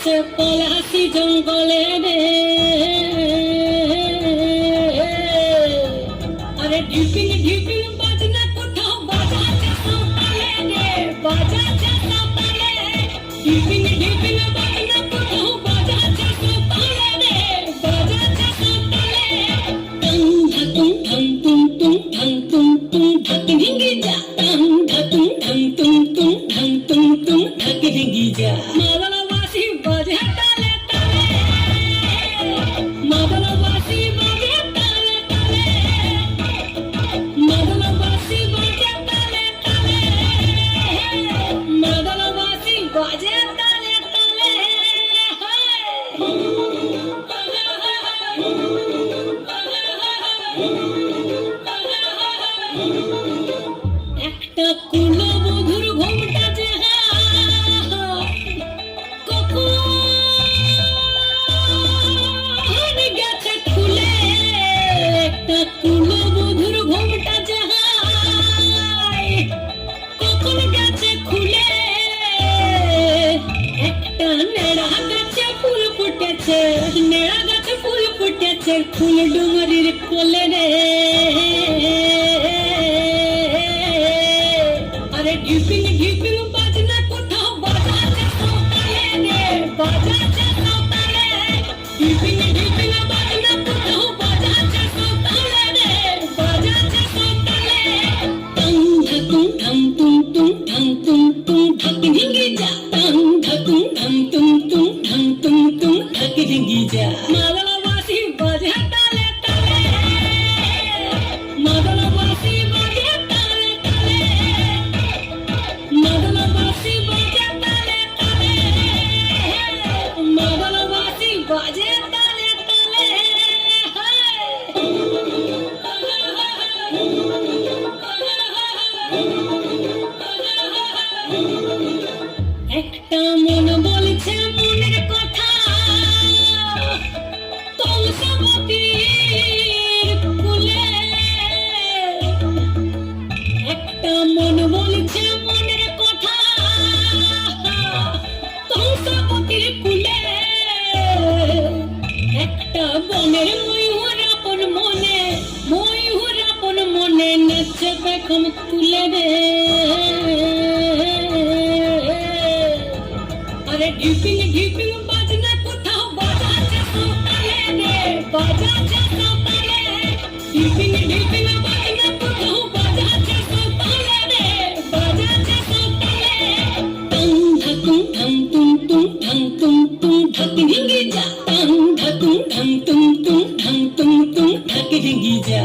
আছে পলাশি জঙ্গলে রে, আরে ঢিপিং ঢিপিং বাজনা কোথাও বাজাচ্ছে সাঁওতালে রে, বাজাচ্ছে সাঁওতালে। ঢিপিং ঢিপিং বাজনা কোথাও বাজাচ্ছে সাঁওতালে রে, বাজাচ্ছে সাঁওতালে। টং ধাতুং ঢং তুং তুং ঢং তুং তুং ঢাকি ঢিঙ্গি যা, টং ধাতুং ঢং তুং তুং ঢং তুং তুং ঢাকি ঢিঙ্গি যা। মাদলবাসী বাজে তালে তালে, মাদলবাসী বাজে তালে তালে, মাদলবাসী বাজে তালে তালে, মাদলবাসী বাজে তালে তালে। একটা কুলবধূর ঘোমটা যে কখন গেছে খুলে, একটা কুলবধূর ঘোমটা যে কখন গেছে খুলে। একটা নেড়া গাছে ফুল ফুটেছে, নেড়া গাছে ফুল ফুটেছে ফুল ডুমরির কোলে রে, আরে ঢিপিং ঢিপিং বাজনা কোথাও বাজাচ্ছে সাঁওতালে রে, বাজাচ্ছে সাঁওতালে। ঢিপিং ঢিপিং বাজনা কোথাও বাজাচ্ছে সাঁওতালে রে, বাজাচ্ছে সাঁওতালে। টং ধাতুং ঢং তুং তুং ঢং তুং তুং ঢাকি ঢিঙ্গি যা, টং ধাতুং ঢং তুং তুং ঢং তুং তুং ঢাকি ঢিঙ্গি যা। মাদলবাসী বাজে তালে তালে, মাদলবাসী বাজে তালে তালে, মাদলবাসী বাজে তালে তালে, মাদলবাসী বাজে তালে তালে। একটা মন বলছে মনের কথা, কংসাবতীর কুলে। একটা মন বলছে মনের কথা, কংসাবতীর কুলে। একটা বনের ময়ূর আপন মনে, ময়ূর আপন মনে নাচছে পেখম তুলে রে, আরে ঢিপিং ঢিপিং বাজনা কোথাও বাজাচ্ছে সাঁওতালে রে, বাজাচ্ছে সাঁওতালে। ঢিপিং ঢিপিং বাজনা কোথাও বাজাচ্ছে সাঁওতালে রে, বাজাচ্ছে সাঁওতালে। টং ধাতুং ঢং তুং তুং ঢং তুং তুং ঢাকি ঢিঙ্গি যা, টং ধাতুং ঢং তুং তুং ঢং তুং তুং ঢাকি ঢিঙ্গি যা।